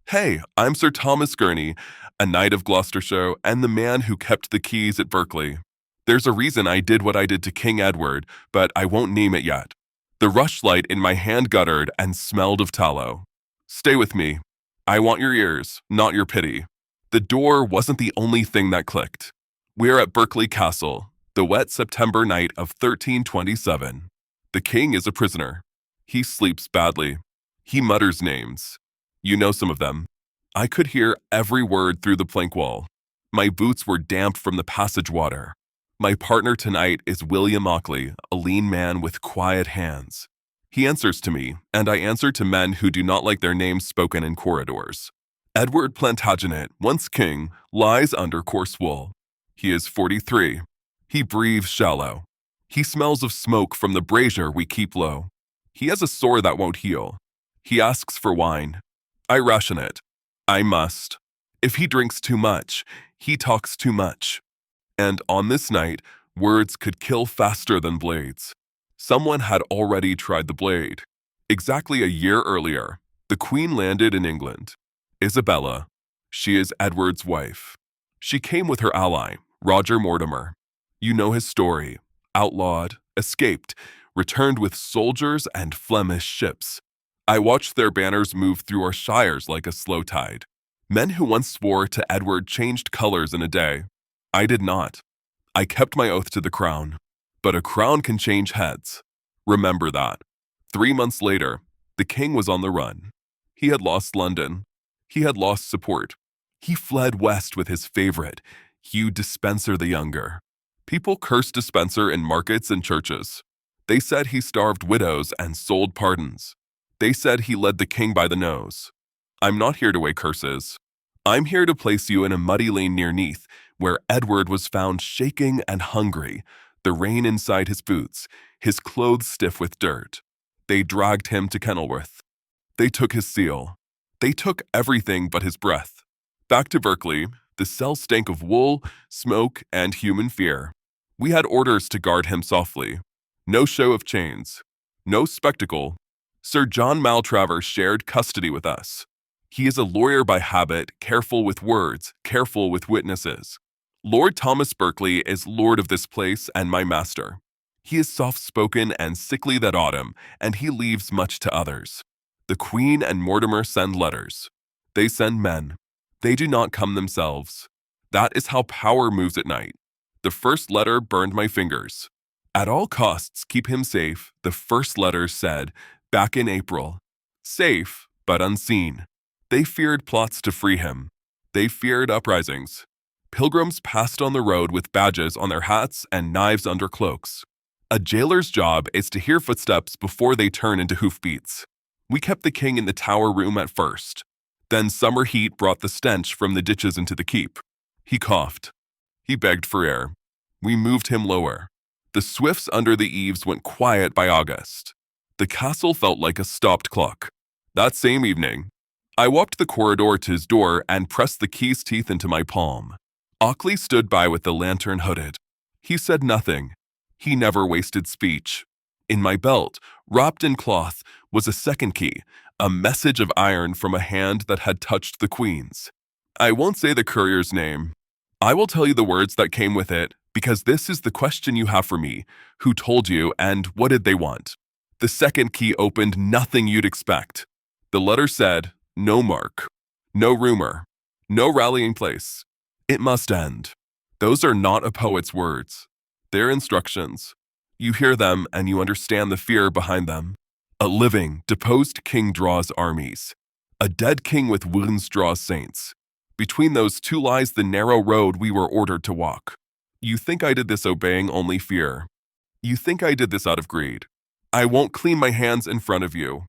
Hey, I'm Sir Thomas Gurney, a knight of Gloucestershire and the man who kept the keys at Berkeley. There's a reason I did what I did to King Edward, but I won't name it yet. The rushlight in my hand guttered and smelled of tallow. Stay with me. I want your ears, not your pity. The door wasn't the only thing that clicked. We're at Berkeley Castle, the wet September night of 1327. The king is a prisoner. He sleeps badly. He mutters names. You know some of them. I could hear every word through the plank wall. My boots were damp from the passage water. My partner tonight is William Ockley, a lean man with quiet hands. He answers to me, and I answer to men who do not like their names spoken in corridors. Edward Plantagenet, once king, lies under coarse wool. He is 43. He breathes shallow. He smells of smoke from the brazier we keep low. He has a sore that won't heal. He asks for wine. I ration it. I must. If he drinks too much, he talks too much. And on this night, words could kill faster than blades. Someone had already tried the blade. Exactly a year earlier, the Queen landed in England. Isabella. She is Edward's wife. She came with her ally, Roger Mortimer. You know his story. Outlawed, escaped, returned with soldiers and Flemish ships. I watched their banners move through our shires like a slow tide. Men who once swore to Edward changed colors in a day. I did not. I kept my oath to the crown. But a crown can change heads. Remember that. 3 months later, the king was on the run. He had lost London. He had lost support. He fled west with his favorite, Hugh Despenser the Younger. People cursed Despenser in markets and churches. They said he starved widows and sold pardons. They said he led the king by the nose. I'm not here to weigh curses. I'm here to place you in a muddy lane near Neath, where Edward was found shaking and hungry, the rain inside his boots, his clothes stiff with dirt. They dragged him to Kenilworth. They took his seal. They took everything but his breath. Back to Berkeley, the cell stank of wool, smoke, and human fear. We had orders to guard him softly. No show of chains. No spectacle. Sir John Maltravers shared custody with us. He is a lawyer by habit, careful with words, careful with witnesses. Lord Thomas Berkeley is lord of this place and my master. He is soft-spoken and sickly that autumn, and he leaves much to others. The Queen and Mortimer send letters. They send men. They do not come themselves. That is how power moves at night. The first letter burned my fingers. At all costs, keep him safe, the first letter said, back in April. Safe, but unseen. They feared plots to free him. They feared uprisings. Pilgrims passed on the road with badges on their hats and knives under cloaks. A jailer's job is to hear footsteps before they turn into hoofbeats. We kept the king in the tower room at first. Then summer heat brought the stench from the ditches into the keep. He coughed. He begged for air. We moved him lower. The swifts under the eaves went quiet by August. The castle felt like a stopped clock. That same evening, I walked the corridor to his door and pressed the key's teeth into my palm. Ockley stood by with the lantern hooded. He said nothing. He never wasted speech. In my belt, wrapped in cloth, was a second key, a message of iron from a hand that had touched the Queen's. I won't say the courier's name. I will tell you the words that came with it, because this is the question you have for me. Who told you, and what did they want? The second key opened nothing you'd expect. The letter said, no mark, no rumor, no rallying place. It must end. Those are not a poet's words. They're instructions. You hear them and you understand the fear behind them. A living, deposed king draws armies. A dead king with wounds draws saints. Between those two lies the narrow road we were ordered to walk. You think I did this obeying only fear. You think I did this out of greed. I won't clean my hands in front of you.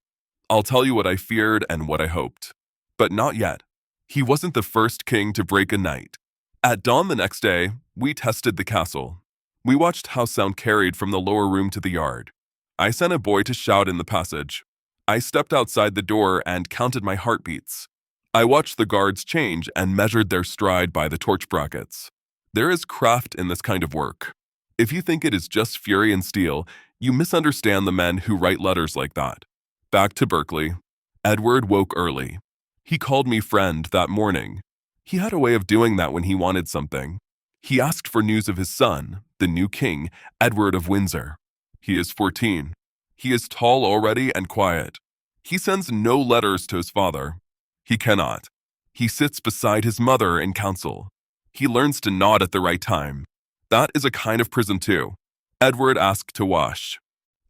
I'll tell you what I feared and what I hoped. But not yet. He wasn't the first king to break a night. At dawn the next day, we tested the castle. We watched how sound carried from the lower room to the yard. I sent a boy to shout in the passage. I stepped outside the door and counted my heartbeats. I watched the guards change and measured their stride by the torch brackets. There is craft in this kind of work. If you think it is just fury and steel, you misunderstand the men who write letters like that. Back to Berkeley. Edward woke early. He called me friend that morning. He had a way of doing that when he wanted something. He asked for news of his son, the new king, Edward of Windsor. He is 14. He is tall already and quiet. He sends no letters to his father. He cannot. He sits beside his mother in council. He learns to nod at the right time. That is a kind of prison too. Edward asked to wash.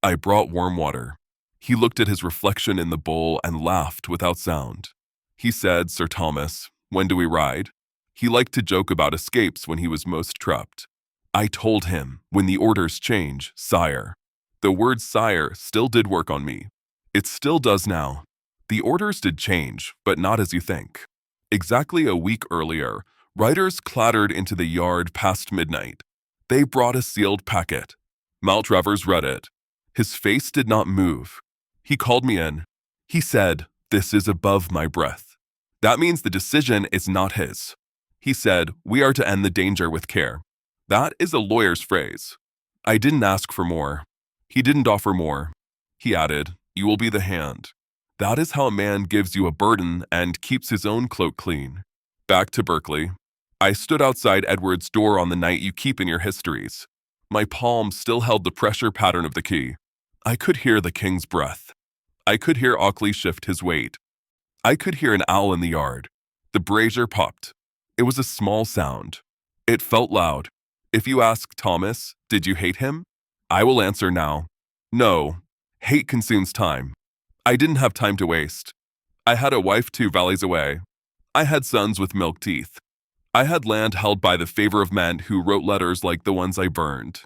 I brought warm water. He looked at his reflection in the bowl and laughed without sound. He said, Sir Thomas, when do we ride? He liked to joke about escapes when he was most trapped. I told him, when the orders change, sire. The word sire still did work on me. It still does now. The orders did change, but not as you think. Exactly a week earlier, riders clattered into the yard past midnight. They brought a sealed packet. Maltravers read it. His face did not move. He called me in. He said, this is above my breath. That means the decision is not his. He said, we are to end the danger with care. That is a lawyer's phrase. I didn't ask for more. He didn't offer more. He added, you will be the hand. That is how a man gives you a burden and keeps his own cloak clean. Back to Berkeley. I stood outside Edward's door on the night you keep in your histories. My palm still held the pressure pattern of the key. I could hear the king's breath. I could hear Ockley shift his weight. I could hear an owl in the yard. The brazier popped. It was a small sound. It felt loud. If you ask Thomas, did you hate him? I will answer now. No. Hate consumes time. I didn't have time to waste. I had a wife 2 valleys away. I had sons with milk teeth. I had land held by the favor of men who wrote letters like the ones I burned.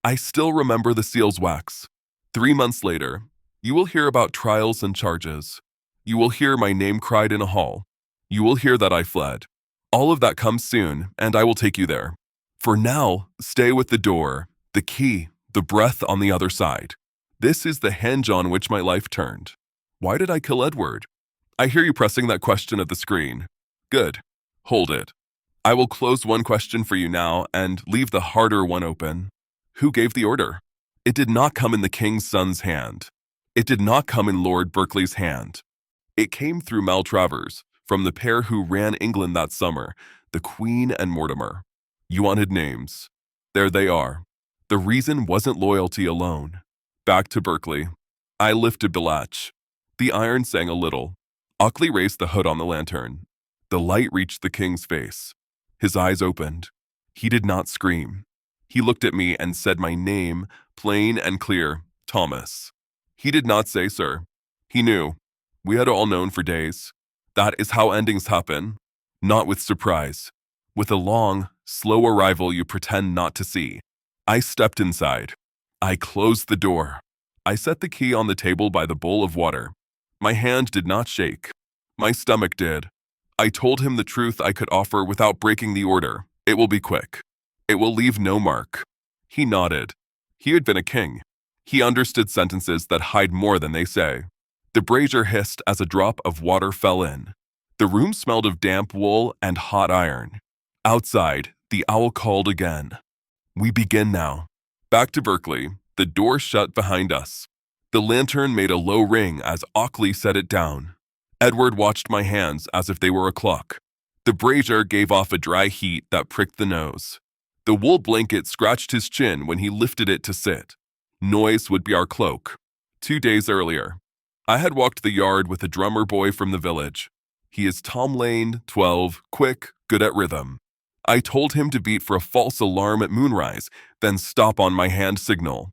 I still remember the seal's wax. 3 months later, you will hear about trials and charges. You will hear my name cried in a hall. You will hear that I fled. All of that comes soon, and I will take you there. For now, stay with the door, the key, the breath on the other side. This is the hinge on which my life turned. Why did I kill Edward? I hear you pressing that question at the screen. Good. Hold it. I will close one question for you now and leave the harder one open. Who gave the order? It did not come in the king's son's hand. It did not come in Lord Berkeley's hand. It came through Maltravers, from the pair who ran England that summer, the Queen and Mortimer. You wanted names. There they are. The reason wasn't loyalty alone. Back to Berkeley. I lifted the latch. The iron sang a little. Ockley raised the hood on the lantern. The light reached the king's face. His eyes opened. He did not scream. He looked at me and said my name, plain and clear, Thomas. He did not say, sir. He knew. We had all known for days. That is how endings happen. Not with surprise. With a long, slow arrival you pretend not to see. I stepped inside. I closed the door. I set the key on the table by the bowl of water. My hand did not shake. My stomach did. I told him the truth I could offer without breaking the order. It will be quick. It will leave no mark. He nodded. He had been a king. He understood sentences that hide more than they say. The brazier hissed as a drop of water fell in. The room smelled of damp wool and hot iron. Outside, the owl called again. We begin now. Back to Berkeley, the door shut behind us. The lantern made a low ring as Ockley set it down. Edward watched my hands as if they were a clock. The brazier gave off a dry heat that pricked the nose. The wool blanket scratched his chin when he lifted it to sit. Noise would be our cloak. 2 days earlier, I had walked the yard with a drummer boy from the village. He is Tom Lane, 12, quick, good at rhythm. I told him to beat for a false alarm at moonrise, then stop on my hand signal.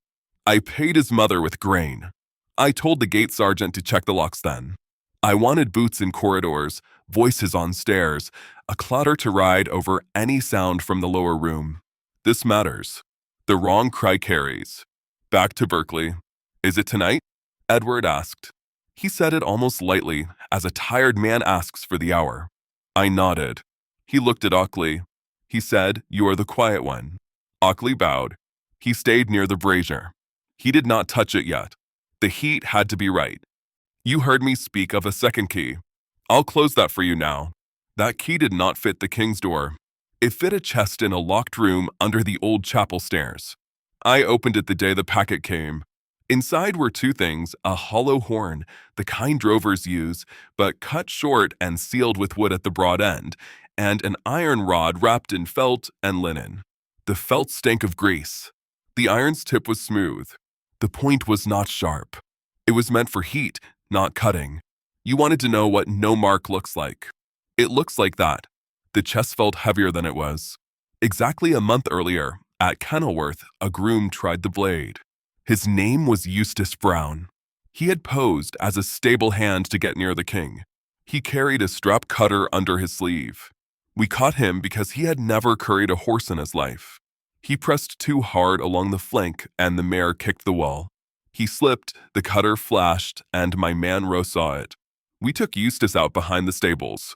I paid his mother with grain. I told the gate sergeant to check the locks then. I wanted boots in corridors, voices on stairs, a clatter to ride over any sound from the lower room. This matters. The wrong cry carries. Back to Berkeley. Is it tonight? Edward asked. He said it almost lightly, as a tired man asks for the hour. I nodded. He looked at Ockley. He said, you are the quiet one. Ockley bowed. He stayed near the brazier. He did not touch it yet. The heat had to be right. You heard me speak of a second key. I'll close that for you now. That key did not fit the king's door. It fit a chest in a locked room under the old chapel stairs. I opened it the day the packet came. Inside were two things: a hollow horn, the kind drovers use, but cut short and sealed with wood at the broad end, and an iron rod wrapped in felt and linen. The felt stank of grease. The iron's tip was smooth. The point was not sharp. It was meant for heat, not cutting. You wanted to know what no mark looks like. It looks like that. The chest felt heavier than it was. Exactly a month earlier, at Kenilworth, a groom tried the blade. His name was Eustace Brown. He had posed as a stable hand to get near the king. He carried a strap cutter under his sleeve. We caught him because he had never curried a horse in his life. He pressed too hard along the flank and the mare kicked the wall. He slipped, the cutter flashed, and my man Rose saw it. We took Eustace out behind the stables.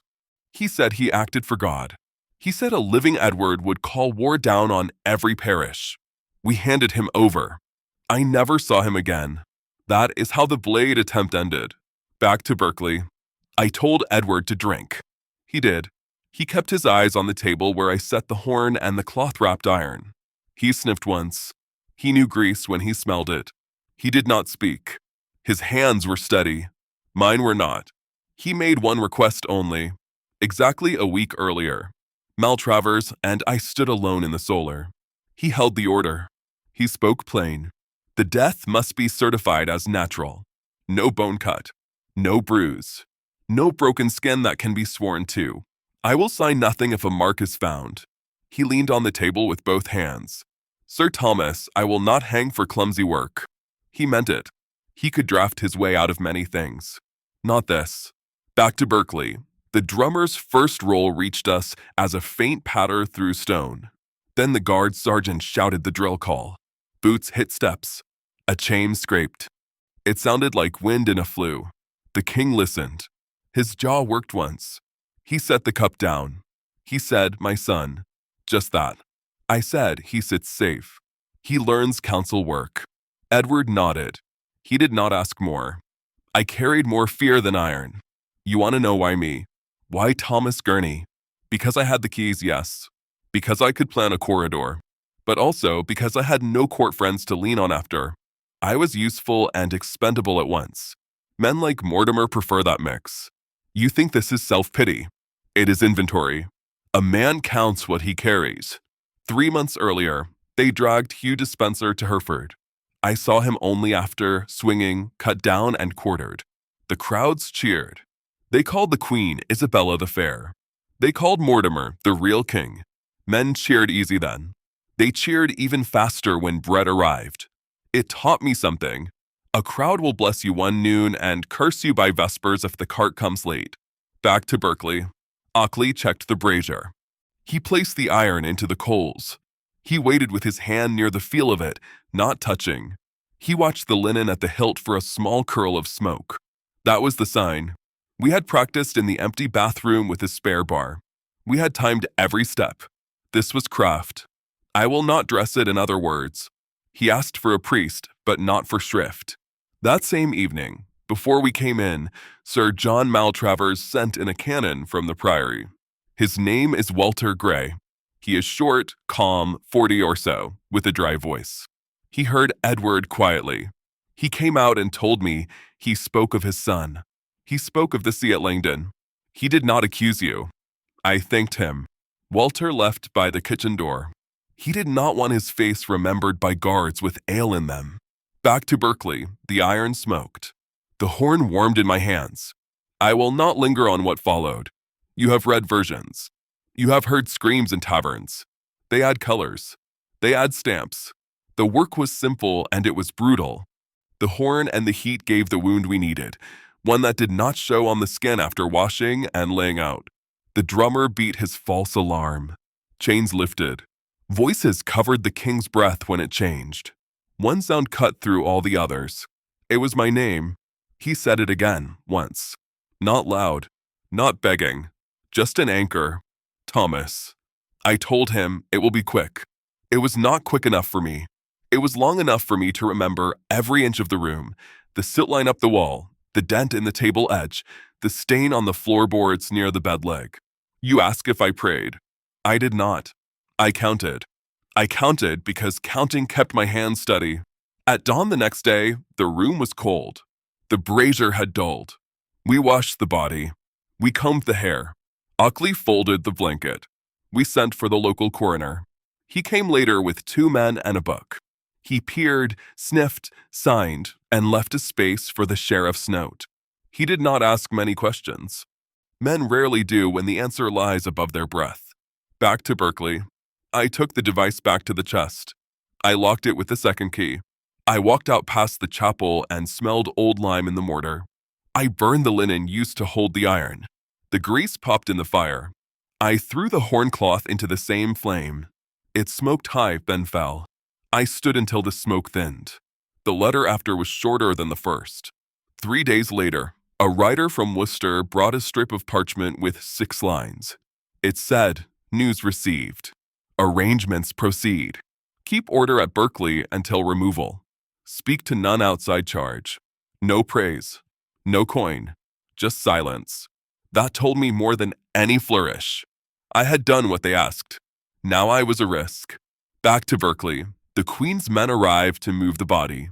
He said he acted for God. He said a living Edward would call war down on every parish. We handed him over. I never saw him again. That is how the blade attempt ended. Back to Berkeley. I told Edward to drink. He did. He kept his eyes on the table where I set the horn and the cloth-wrapped iron. He sniffed once. He knew grease when he smelled it. He did not speak. His hands were steady. Mine were not. He made one request only. Exactly a week earlier. Maltravers and I stood alone in the solar. He held the order. He spoke plain. The death must be certified as natural. No bone cut. No bruise. No broken skin that can be sworn to. I will sign nothing if a mark is found. He leaned on the table with both hands. Sir Thomas, I will not hang for clumsy work. He meant it. He could draft his way out of many things. Not this. Back to Berkeley. The drummer's first roll reached us as a faint patter through stone. Then the guard sergeant shouted the drill call. Boots hit steps. A chain scraped. It sounded like wind in a flue. The king listened. His jaw worked once. He set the cup down. He said, "My son." Just that. I said, "He sits safe. He learns council work." Edward nodded. He did not ask more. I carried more fear than iron. You want to know why me? Why Thomas Gurney? Because I had the keys, yes. Because I could plan a corridor. But also because I had no court friends to lean on after. I was useful and expendable at once. Men like Mortimer prefer that mix. You think this is self-pity. It is inventory. A man counts what he carries. 3 months earlier, they dragged Hugh Despenser to Hereford. I saw him only after, swinging, cut down and quartered. The crowds cheered. They called the Queen Isabella the Fair. They called Mortimer the real king. Men cheered easy then. They cheered even faster when bread arrived. It taught me something. A crowd will bless you one noon and curse you by vespers if the cart comes late. Back to Berkeley. Ockley checked the brazier. He placed the iron into the coals. He waited with his hand near the feel of it, not touching. He watched the linen at the hilt for a small curl of smoke. That was the sign. We had practiced in the empty bathroom with a spare bar. We had timed every step. This was craft. I will not dress it in other words. He asked for a priest, but not for shrift. That same evening, before we came in, Sir John Maltravers sent in a canon from the priory. His name is Walter Gray. He is short, calm, 40 or so, with a dry voice. He heard Edward quietly. He came out and told me he spoke of his son. He spoke of the sea at Langdon. He did not accuse you. I thanked him. Walter left by the kitchen door. He did not want his face remembered by guards with ale in them. Back to Berkeley, the iron smoked. The horn warmed in my hands. I will not linger on what followed. You have read versions. You have heard screams in taverns. They add colors. They add stamps. The work was simple and it was brutal. The horn and the heat gave the wound we needed, one that did not show on the skin after washing and laying out. The drummer beat his false alarm. Chains lifted. Voices covered the king's breath when it changed. One sound cut through all the others. It was my name. He said it again, once. Not loud, not begging, just an anchor. Thomas. I told him it will be quick. It was not quick enough for me. It was long enough for me to remember every inch of the room, the silt line up the wall, the dent in the table edge, the stain on the floorboards near the bed leg. You ask if I prayed. I did not. I counted. I counted because counting kept my hands steady. At dawn the next day, the room was cold. The brazier had dulled. We washed the body. We combed the hair. Ockley folded the blanket. We sent for the local coroner. He came later with 2 men and a book. He peered, sniffed, signed, and left a space for the sheriff's note. He did not ask many questions. Men rarely do when the answer lies above their breath. Back to Berkeley. I took the device back to the chest. I locked it with the second key. I walked out past the chapel and smelled old lime in the mortar. I burned the linen used to hold the iron. The grease popped in the fire. I threw the horn cloth into the same flame. It smoked high, then fell. I stood until the smoke thinned. The letter after was shorter than the first. 3 days later, a writer from Worcester brought a strip of parchment with 6 lines. It said, "News received. Arrangements proceed. Keep order at Berkeley until removal. Speak to none outside charge. No praise. No coin. Just silence." That told me more than any flourish. I had done what they asked. Now I was a risk. Back to Berkeley, the Queen's men arrived to move the body.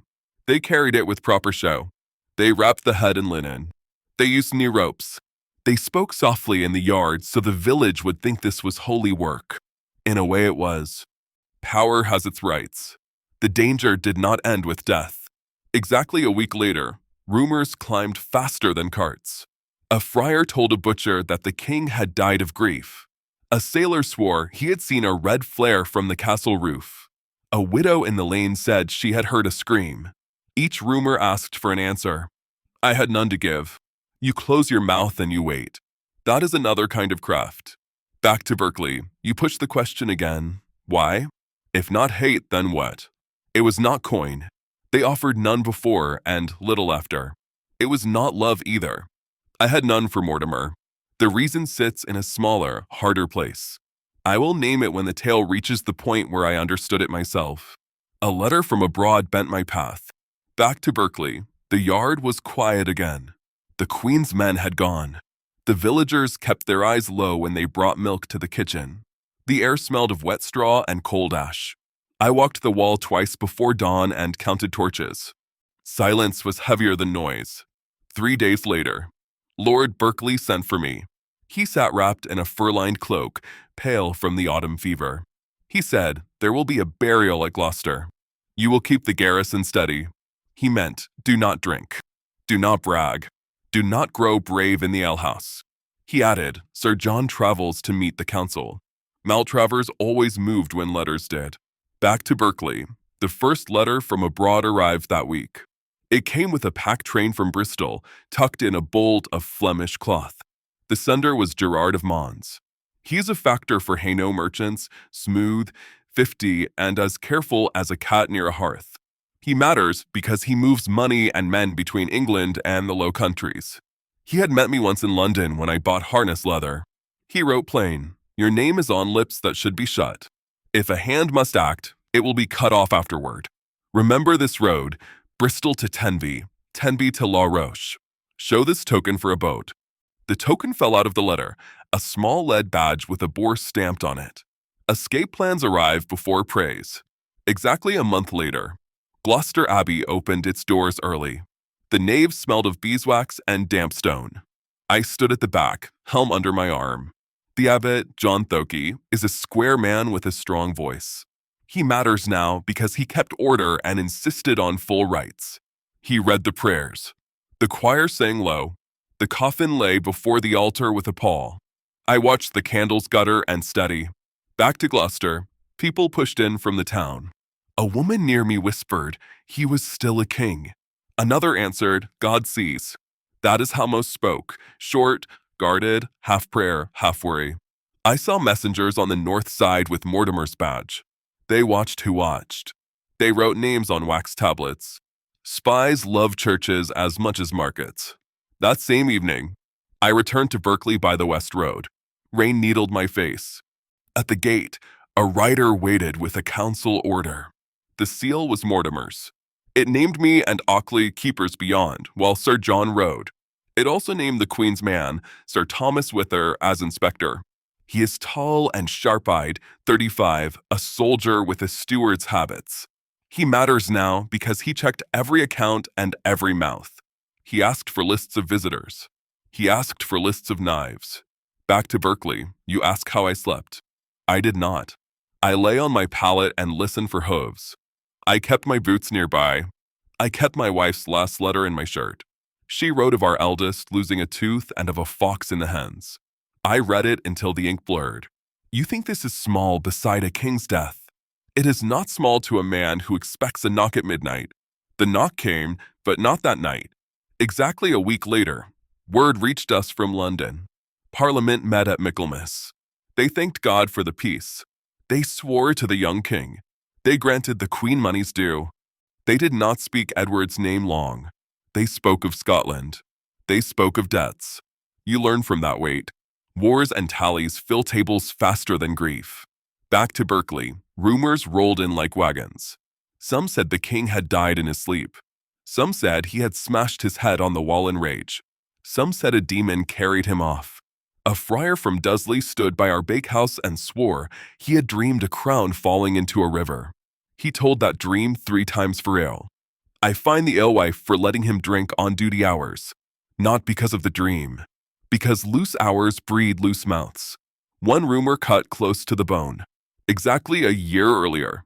They carried it with proper show. They wrapped the head in linen. They used new ropes. They spoke softly in the yard so the village would think this was holy work. In a way it was. Power has its rights. The danger did not end with death. Exactly a week later, rumors climbed faster than carts. A friar told a butcher that the king had died of grief. A sailor swore he had seen a red flare from the castle roof. A widow in the lane said she had heard a scream. Each rumor asked for an answer. I had none to give. You close your mouth and you wait. That is another kind of craft. Back to Berkeley, you push the question again. Why? If not hate, then what? It was not coin. They offered none before and little after. It was not love either. I had none for Mortimer. The reason sits in a smaller, harder place. I will name it when the tale reaches the point where I understood it myself. A letter from abroad bent my path. Back to Berkeley, the yard was quiet again. The Queen's men had gone. The villagers kept their eyes low when they brought milk to the kitchen. The air smelled of wet straw and cold ash. I walked the wall twice before dawn and counted torches. Silence was heavier than noise. 3 days later, Lord Berkeley sent for me. He sat wrapped in a fur-lined cloak, pale from the autumn fever. He said, "There will be a burial at Gloucester. You will keep the garrison steady." He meant, do not drink. Do not brag. Do not grow brave in the alehouse. He added, Sir John travels to meet the council. Maltravers always moved when letters did. Back to Berkeley, the first letter from abroad arrived that week. It came with a pack train from Bristol, tucked in a bolt of Flemish cloth. The sender was Gerard of Mons. He is a factor for Hainaut merchants, smooth, 50, and as careful as a cat near a hearth. He matters because he moves money and men between England and the Low Countries. He had met me once in London when I bought harness leather. He wrote plain, "Your name is on lips that should be shut. If a hand must act, it will be cut off afterward. Remember this road, Bristol to Tenby, Tenby to La Roche. Show this token for a boat." The token fell out of the letter, a small lead badge with a boar stamped on it. Escape plans arrived before praise. Exactly a month later, Gloucester Abbey opened its doors early. The nave smelled of beeswax and damp stone. I stood at the back, helm under my arm. The abbot, John Thoki, is a square man with a strong voice. He matters now because he kept order and insisted on full rites. He read the prayers. The choir sang low. The coffin lay before the altar with a pall. I watched the candles gutter and steady. Back to Gloucester, people pushed in from the town. A woman near me whispered, "He was still a king." Another answered, "God sees." That is how most spoke, short, guarded, half prayer, half worry. I saw messengers on the north side with Mortimer's badge. They watched who watched. They wrote names on wax tablets. Spies love churches as much as markets. That same evening, I returned to Berkeley by the West Road. Rain needled my face. At the gate, a rider waited with a council order. The seal was Mortimer's. It named me and Ockley keepers beyond, while Sir John rode. It also named the Queen's man, Sir Thomas Wither, as inspector. He is tall and sharp-eyed, 35, a soldier with a steward's habits. He matters now because he checked every account and every mouth. He asked for lists of visitors. He asked for lists of knives. Back to Berkeley, you ask how I slept. I did not. I lay on my pallet and listened for hooves. I kept my boots nearby. I kept my wife's last letter in my shirt. She wrote of our eldest losing a tooth and of a fox in the hens. I read it until the ink blurred. You think this is small beside a king's death? It is not small to a man who expects a knock at midnight. The knock came, but not that night. Exactly a week later, word reached us from London. Parliament met at Michaelmas. They thanked God for the peace. They swore to the young king. They granted the Queen money's due. They did not speak Edward's name long. They spoke of Scotland. They spoke of debts. You learn from that weight. Wars and tallies fill tables faster than grief. Back to Berkeley, rumors rolled in like wagons. Some said the king had died in his sleep. Some said he had smashed his head on the wall in rage. Some said a demon carried him off. A friar from Dursley stood by our bakehouse and swore he had dreamed a crown falling into a river. He told that dream 3 times for ale. I fined the alewife for letting him drink on duty hours, not because of the dream, because loose hours breed loose mouths. One rumor cut close to the bone. Exactly a year earlier,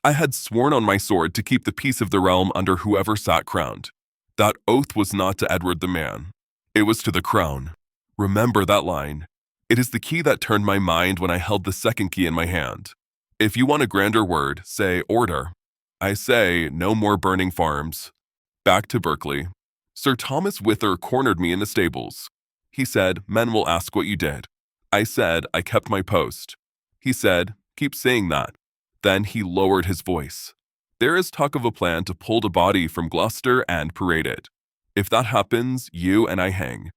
I had sworn on my sword to keep the peace of the realm under whoever sat crowned. That oath was not to Edward the man. It was to the crown. Remember that line. It is the key that turned my mind when I held the second key in my hand. If you want a grander word, say order. I say no more burning farms. Back to Berkeley. Sir Thomas Wither cornered me in the stables. He said, men will ask what you did. I said, I kept my post. He said, keep saying that. Then he lowered his voice. There is talk of a plan to pull the body from Gloucester and parade it. If that happens, you and I hang.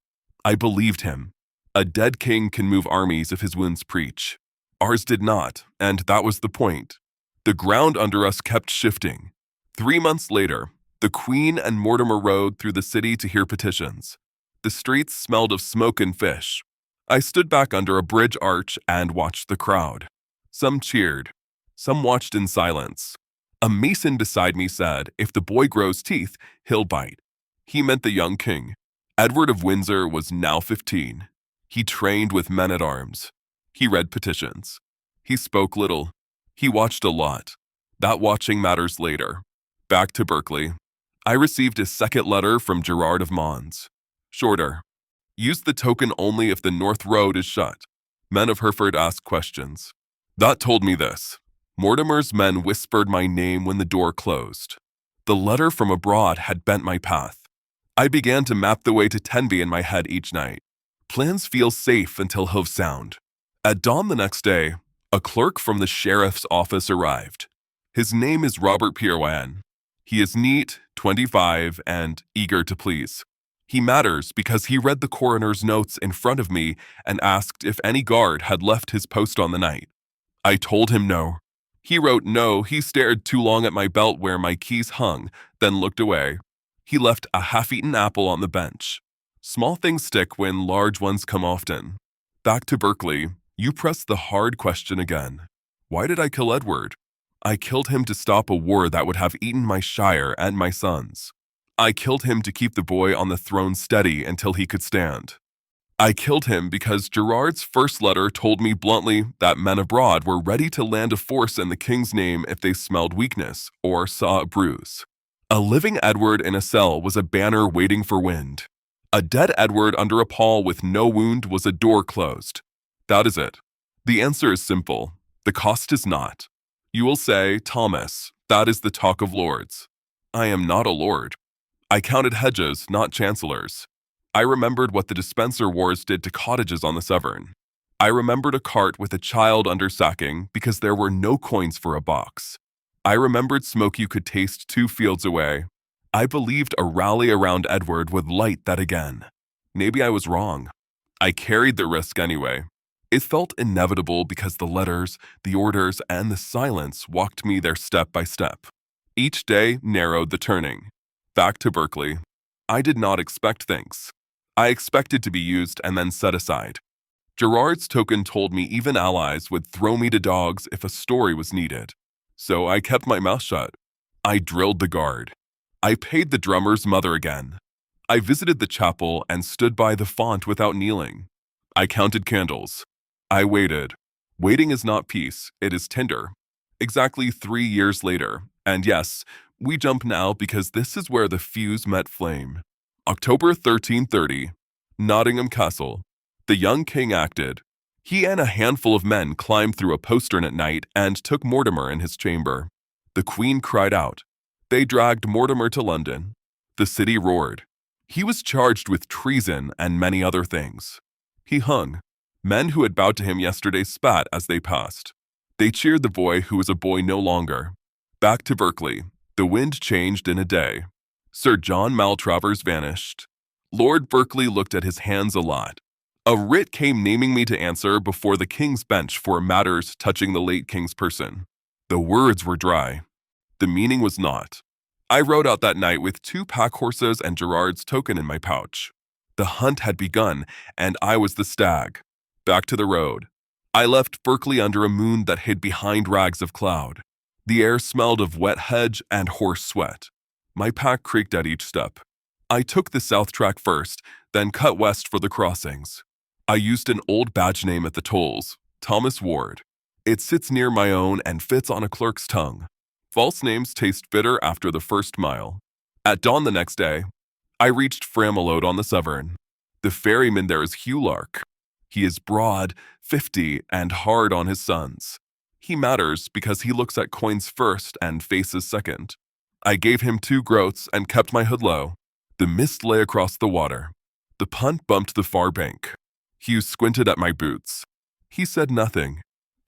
I believed him. A dead king can move armies if his wounds preach. Ours did not, and that was the point. The ground under us kept shifting. 3 months later, the Queen and Mortimer rode through the city to hear petitions. The streets smelled of smoke and fish. I stood back under a bridge arch and watched the crowd. Some cheered. Some watched in silence. A mason beside me said, if the boy grows teeth, he'll bite. He meant the young king. Edward of Windsor was now 15. He trained with men-at-arms. He read petitions. He spoke little. He watched a lot. That watching matters later. Back to Berkeley. I received a second letter from Gerard of Mons. Shorter. Use the token only if the North Road is shut. Men of Hereford asked questions. That told me this. Mortimer's men whispered my name when the door closed. The letter from abroad had bent my path. I began to map the way to Tenby in my head each night. Plans feel safe until hooves sound. At dawn the next day, a clerk from the sheriff's office arrived. His name is Robert Pierwan. He is neat, 25, and eager to please. He matters because he read the coroner's notes in front of me and asked if any guard had left his post on the night. I told him no. He wrote no. He stared too long at my belt where my keys hung, then looked away. He left a half-eaten apple on the bench. Small things stick when large ones come often. Back to Berkeley, you press the hard question again. Why did I kill Edward? I killed him to stop a war that would have eaten my shire and my sons. I killed him to keep the boy on the throne steady until he could stand. I killed him because Gerard's first letter told me bluntly that men abroad were ready to land a force in the king's name if they smelled weakness or saw a bruise. A living Edward in a cell was a banner waiting for wind. A dead Edward under a pall with no wound was a door closed. That is it. The answer is simple. The cost is not. You will say, Thomas, that is the talk of lords. I am not a lord. I counted hedges, not chancellors. I remembered what the dispenser wars did to cottages on the Severn. I remembered a cart with a child under sacking because there were no coins for a box. I remembered smoke you could taste 2 fields away. I believed a rally around Edward would light that again. Maybe I was wrong. I carried the risk anyway. It felt inevitable because the letters, the orders, and the silence walked me there step by step. Each day narrowed the turning. Back to Berkeley. I did not expect things. I expected to be used and then set aside. Gerard's token told me even allies would throw me to dogs if a story was needed. So I kept my mouth shut. I drilled the guard. I paid the drummer's mother again. I visited the chapel and stood by the font without kneeling. I counted candles. I waited. Waiting is not peace, it is tinder. Exactly 3 years later, and yes, we jump now because this is where the fuse met flame. October 1330, Nottingham Castle. The young king acted. He and a handful of men climbed through a postern at night and took Mortimer in his chamber. The queen cried out. They dragged Mortimer to London. The city roared. He was charged with treason and many other things. He hung. Men who had bowed to him yesterday spat as they passed. They cheered the boy who was a boy no longer. Back to Berkeley. The wind changed in a day. Sir John Maltravers vanished. Lord Berkeley looked at his hands a lot. A writ came naming me to answer before the king's bench for matters touching the late king's person. The words were dry. The meaning was not. I rode out that night with 2 pack horses and Gerard's token in my pouch. The hunt had begun, and I was the stag. Back to the road. I left Berkeley under a moon that hid behind rags of cloud. The air smelled of wet hedge and horse sweat. My pack creaked at each step. I took the south track first, then cut west for the crossings. I used an old badge name at the tolls, Thomas Ward. It sits near my own and fits on a clerk's tongue. False names taste bitter after the first mile. At dawn the next day, I reached Framelode on the Severn. The ferryman there is Hugh Lark. He is broad, 50, and hard on his sons. He matters because he looks at coins first and faces second. I gave him 2 groats and kept my hood low. The mist lay across the water. The punt bumped the far bank. Hugh squinted at my boots. He said nothing.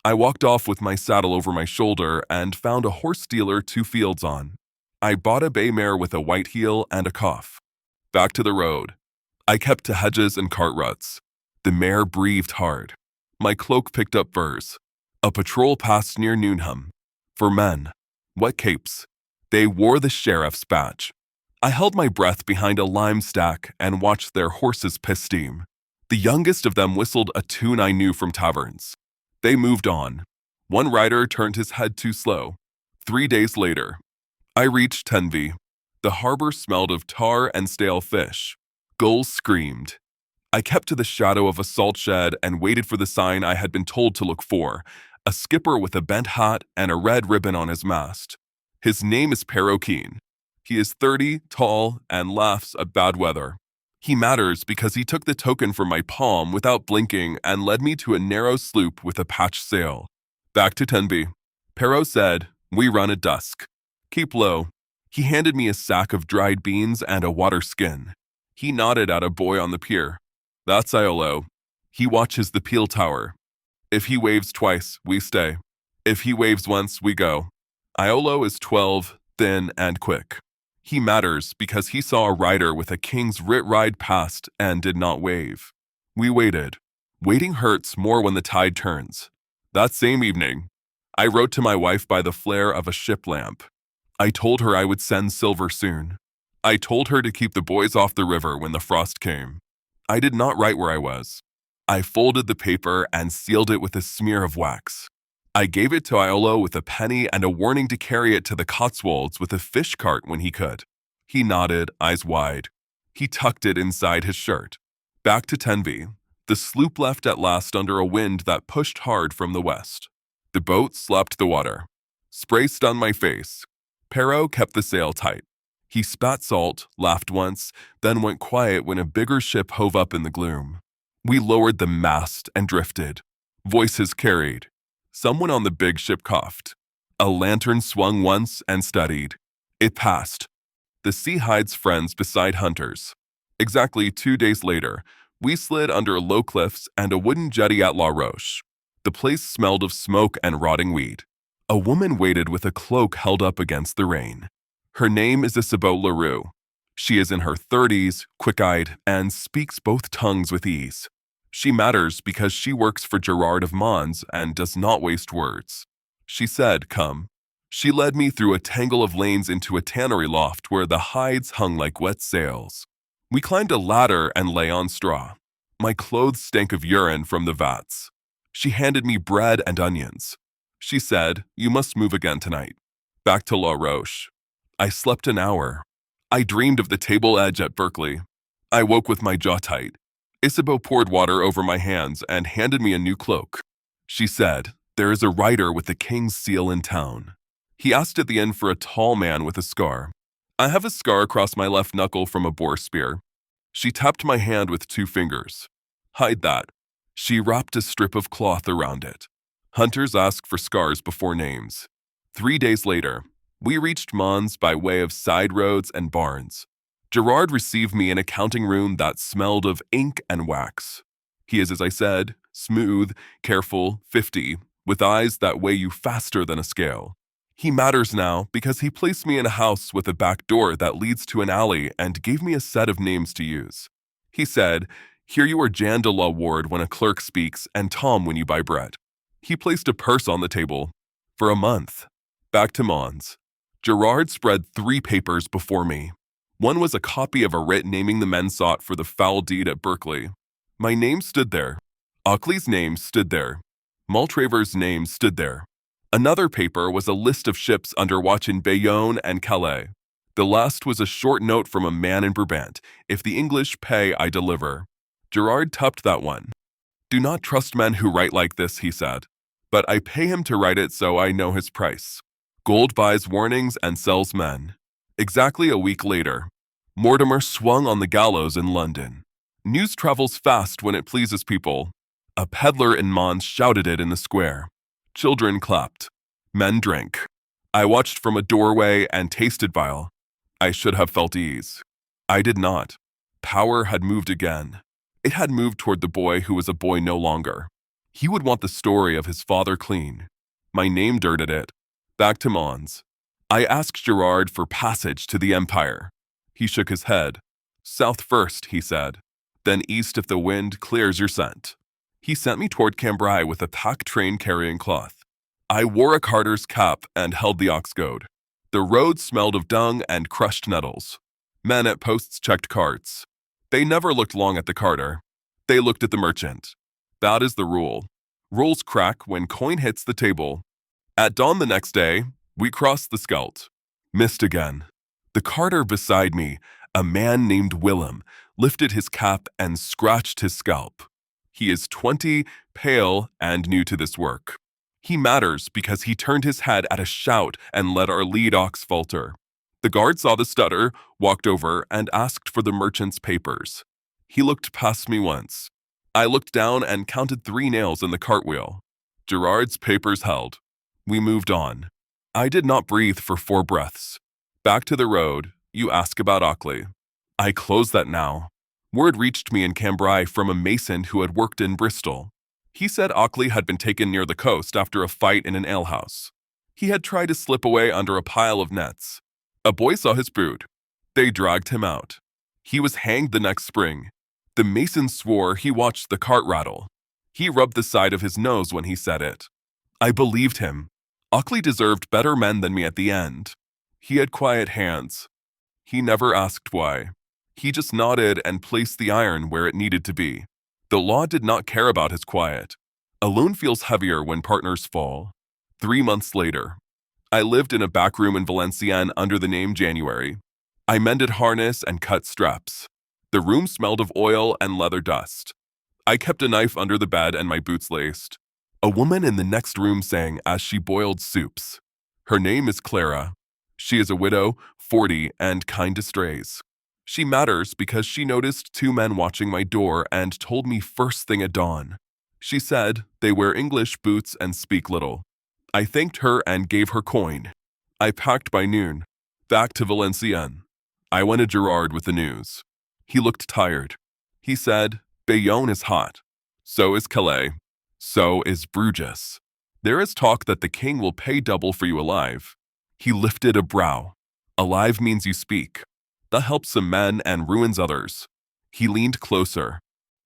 I walked off with my saddle over my shoulder and found a horse dealer 2 fields on. I bought a bay mare with a white heel and a cough. Back to the road. I kept to hedges and cart ruts. The mare breathed hard. My cloak picked up furs. A patrol passed near Newnham. For men. What capes? They wore the sheriff's badge. I held my breath behind a lime stack and watched their horses piss steam. The youngest of them whistled a tune I knew from taverns. They moved on. One rider turned his head too slow. 3 days later, I reached Tenby. The harbor smelled of tar and stale fish. Gulls screamed. I kept to the shadow of a salt shed and waited for the sign I had been told to look for, a skipper with a bent hat and a red ribbon on his mast. His name is Pero Keene. He is 30, tall, and laughs at bad weather. He matters because he took the token from my palm without blinking and led me to a narrow sloop with a patched sail. Back to Tenby. Pero said, "We run at dusk. Keep low." He handed me a sack of dried beans and a water skin. He nodded at a boy on the pier. "That's Iolo. He watches the Peel Tower. If he waves twice, we stay. If he waves once, we go." Iolo is 12, thin, and quick. He matters because he saw a rider with a king's writ ride past and did not wave. We waited. Waiting hurts more when the tide turns. That same evening, I wrote to my wife by the flare of a ship lamp. I told her I would send silver soon. I told her to keep the boys off the river when the frost came. I did not write where I was. I folded the paper and sealed it with a smear of wax. I gave it to Iolo with a penny and a warning to carry it to the Cotswolds with a fish cart when he could. He nodded, eyes wide. He tucked it inside his shirt. Back to Tenby. The sloop left at last under a wind that pushed hard from the west. The boat slapped the water. Spray stunned my face. Pero kept the sail tight. He spat salt, laughed once, then went quiet when a bigger ship hove up in the gloom. We lowered the mast and drifted. Voices carried. Someone on the big ship coughed. A lantern swung once and steadied. It passed. The sea hides friends beside hunters. Exactly 2 days later, we slid under low cliffs and a wooden jetty at La Roche. The place smelled of smoke and rotting weed. A woman waited with a cloak held up against the rain. Her name is Isabeau Leroux. She is in her 30s, quick-eyed, and speaks both tongues with ease. She matters because she works for Gerard of Mons and does not waste words. She said, "Come." She led me through a tangle of lanes into a tannery loft where the hides hung like wet sails. We climbed a ladder and lay on straw. My clothes stank of urine from the vats. She handed me bread and onions. She said, "You must move again tonight." Back to La Roche. I slept an hour. I dreamed of the table edge at Berkeley. I woke with my jaw tight. Isabeau poured water over my hands and handed me a new cloak. She said, "There is a writer with the king's seal in town." He asked at the inn for a tall man with a scar. "I have a scar across my left knuckle from a boar spear." She tapped my hand with 2 fingers. "Hide that." She wrapped a strip of cloth around it. Hunters ask for scars before names. 3 days later, we reached Mons by way of side roads and barns. Gerard received me in a counting room that smelled of ink and wax. He is, as I said, smooth, careful, 50, with eyes that weigh you faster than a scale. He matters now because he placed me in a house with a back door that leads to an alley and gave me a set of names to use. He said, "Here you are Jan de la Ward when a clerk speaks and Tom when you buy bread." He placed a purse on the table. For a month. Back to Mons. Gerard spread 3 papers before me. One was a copy of a writ naming the men sought for the foul deed at Berkeley. My name stood there. Ockley's name stood there. Maltravers' name stood there. Another paper was a list of ships under watch in Bayonne and Calais. The last was a short note from a man in Brabant. "If the English pay, I deliver." Gerard topped that one. "Do not trust men who write like this," he said. "But I pay him to write it so I know his price. Gold buys warnings and sells men." Exactly a week later, Mortimer swung on the gallows in London. News travels fast when it pleases people. A peddler in Mons shouted it in the square. Children clapped. Men drank. I watched from a doorway and tasted vile. I should have felt ease. I did not. Power had moved again. It had moved toward the boy who was a boy no longer. He would want the story of his father clean. My name dirted it. Back to Mons. I asked Gerard for passage to the Empire. He shook his head. "South first," he said. "Then east if the wind clears your scent." He sent me toward Cambrai with a pack train carrying cloth. I wore a carter's cap and held the ox goad. The road smelled of dung and crushed nettles. Men at posts checked carts. They never looked long at the carter. They looked at the merchant. That is the rule. Rules crack when coin hits the table. At dawn the next day, we crossed the Scheldt. Missed again. The carter beside me, a man named Willem, lifted his cap and scratched his scalp. He is 20, pale, and new to this work. He matters because he turned his head at a shout and let our lead ox falter. The guard saw the stutter, walked over, and asked for the merchant's papers. He looked past me once. I looked down and counted 3 nails in the cartwheel. Gerard's papers held. We moved on. I did not breathe for 4 breaths. Back to the road, you ask about Ockley. I close that now. Word reached me in Cambrai from a mason who had worked in Bristol. He said Ockley had been taken near the coast after a fight in an alehouse. He had tried to slip away under a pile of nets. A boy saw his boot. They dragged him out. He was hanged the next spring. The mason swore he watched the cart rattle. He rubbed the side of his nose when he said it. I believed him. Ockley deserved better men than me at the end. He had quiet hands. He never asked why. He just nodded and placed the iron where it needed to be. The law did not care about his quiet. A loon feels heavier when partners fall. 3 months later, I lived in a back room in Valenciennes under the name January. I mended harness and cut straps. The room smelled of oil and leather dust. I kept a knife under the bed and my boots laced. A woman in the next room sang as she boiled soups. Her name is Clara. She is a widow, 40, and kind to strays. She matters because she noticed 2 men watching my door and told me first thing at dawn. She said they wear English boots and speak little. I thanked her and gave her coin. I packed by noon. Back to Valenciennes. I went to Gerard with the news. He looked tired. He said, Bayonne is hot. So is Calais. So is Bruges. There is talk that the king will pay double for you alive. He lifted a brow. Alive means you speak. That helps some men and ruins others. He leaned closer.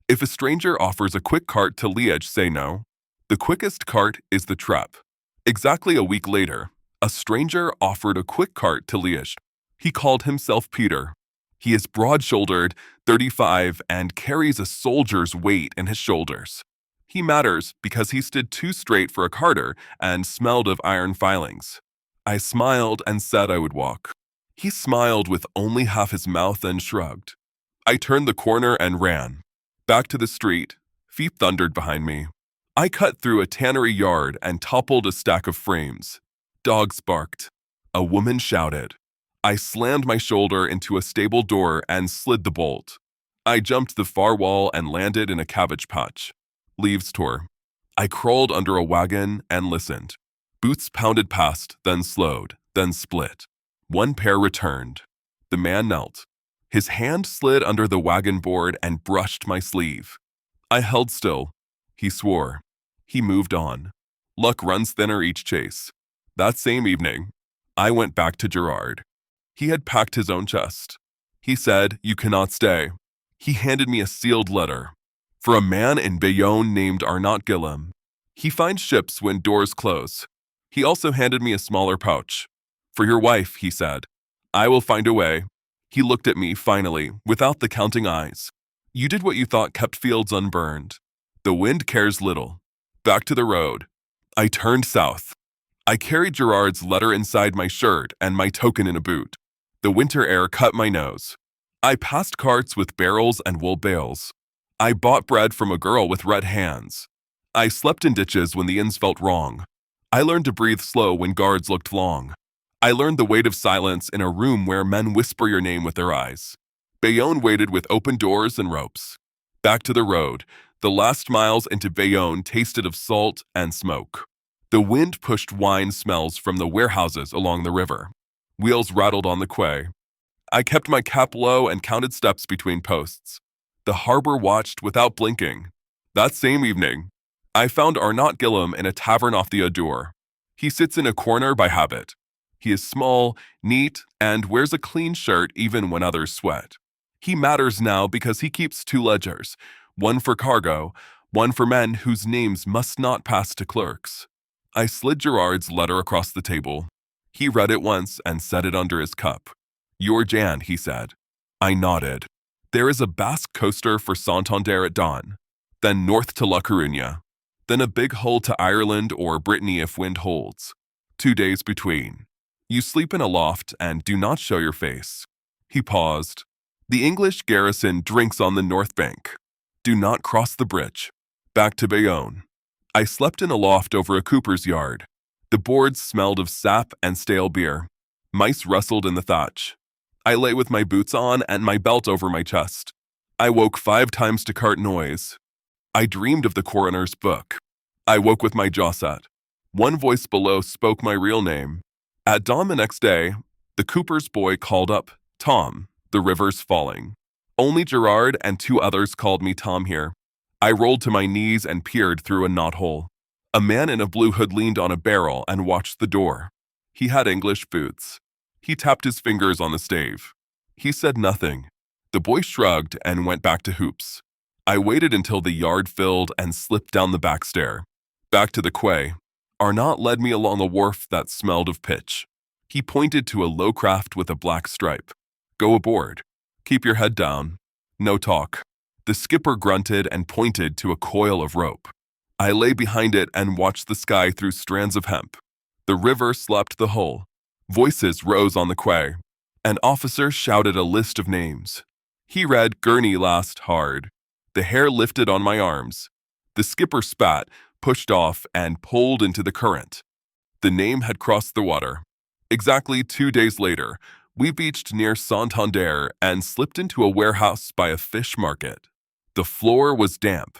If a stranger offers a quick cart to Liège, say no. The quickest cart is the trap. Exactly a week later, a stranger offered a quick cart to Liège. He called himself Peter. He is broad-shouldered, 35, and carries a soldier's weight in his shoulders. He matters because he stood too straight for a carter and smelled of iron filings. I smiled and said I would walk. He smiled with only half his mouth and shrugged. I turned the corner and ran. Back to the street, feet thundered behind me. I cut through a tannery yard and toppled a stack of frames. Dogs barked. A woman shouted. I slammed my shoulder into a stable door and slid the bolt. I jumped the far wall and landed in a cabbage patch. Leaves tore. I crawled under a wagon and listened. Boots pounded past, then slowed, then split. One pair returned. The man knelt. His hand slid under the wagon board and brushed my sleeve. I held still. He swore. He moved on. Luck runs thinner each chase. That same evening, I went back to Gerard. He had packed his own chest. He said, "You cannot stay." He handed me a sealed letter. For a man in Bayonne named Arnaut Guillaume. He finds ships when doors close. He also handed me a smaller pouch. "For your wife," he said. "I will find a way." He looked at me, finally, without the counting eyes. "You did what you thought kept fields unburned. The wind cares little." Back to the road. I turned south. I carried Gerard's letter inside my shirt and my token in a boot. The winter air cut my nose. I passed carts with barrels and wool bales. I bought bread from a girl with red hands. I slept in ditches when the inns felt wrong. I learned to breathe slow when guards looked long. I learned the weight of silence in a room where men whisper your name with their eyes. Bayonne waited with open doors and ropes. Back to the road, the last miles into Bayonne tasted of salt and smoke. The wind pushed wine smells from the warehouses along the river. Wheels rattled on the quay. I kept my cap low and counted steps between posts. The harbor watched without blinking. That same evening, I found Arnaut Guillaume in a tavern off the Adour. He sits in a corner by habit. He is small, neat, and wears a clean shirt even when others sweat. He matters now because he keeps two ledgers, one for cargo, one for men whose names must not pass to clerks. I slid Gerard's letter across the table. He read it once and set it under his cup. "Your Jan," he said. I nodded. There is a Basque coaster for Santander at dawn, then north to La Coruña, then a big hull to Ireland or Brittany if wind holds. 2 days between. You sleep in a loft and do not show your face. He paused. The English garrison drinks on the north bank. Do not cross the bridge. Back to Bayonne. I slept in a loft over a cooper's yard. The boards smelled of sap and stale beer. Mice rustled in the thatch. I lay with my boots on and my belt over my chest. I woke 5 times to cart noise. I dreamed of the coroner's book. I woke with my jaw set. One voice below spoke my real name. At dawn the next day, the cooper's boy called up, "Tom, the river's falling." Only Gerard and 2 others called me Tom here. I rolled to my knees and peered through a knothole. A man in a blue hood leaned on a barrel and watched the door. He had English boots. He tapped his fingers on the stave. He said nothing. The boy shrugged and went back to hoops. I waited until the yard filled and slipped down the back stair. Back to the quay. Arnaut led me along a wharf that smelled of pitch. He pointed to a low craft with a black stripe. "Go aboard. Keep your head down. No talk." The skipper grunted and pointed to a coil of rope. I lay behind it and watched the sky through strands of hemp. The river slapped the hull. Voices rose on the quay. An officer shouted a list of names. He read Gurney last hard. The hair lifted on my arms. The skipper spat, pushed off, and pulled into the current. The name had crossed the water. Exactly 2 days later, we beached near Santander and slipped into a warehouse by a fish market. The floor was damp.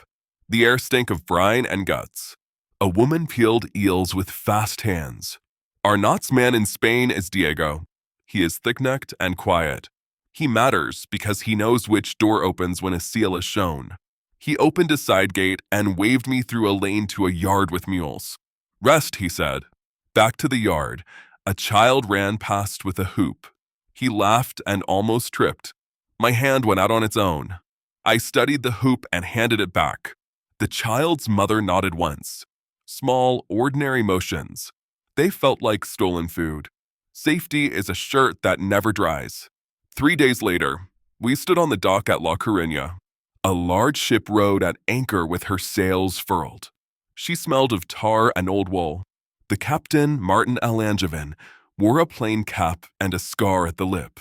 The air stank of brine and guts. A woman peeled eels with fast hands. Arnaut's man in Spain is Diego. He is thick-necked and quiet. He matters because he knows which door opens when a seal is shown. He opened a side gate and waved me through a lane to a yard with mules. "Rest," he said. Back to the yard. A child ran past with a hoop. He laughed and almost tripped. My hand went out on its own. I studied the hoop and handed it back. The child's mother nodded once. Small, ordinary motions. They felt like stolen food. Safety is a shirt that never dries. 3 days later, we stood on the dock at La Coruña. A large ship rode at anchor with her sails furled. She smelled of tar and old wool. The captain, Martin L. Langevin, wore a plain cap and a scar at the lip.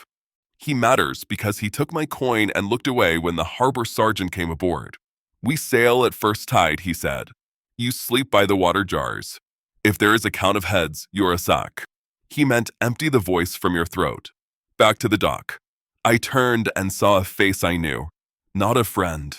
He matters because he took my coin and looked away when the harbor sergeant came aboard. We sail at first tide, he said. You sleep by the water jars. If there is a count of heads, you're a sack. He meant empty the voice from your throat. Back to the dock. I turned and saw a face I knew. Not a friend.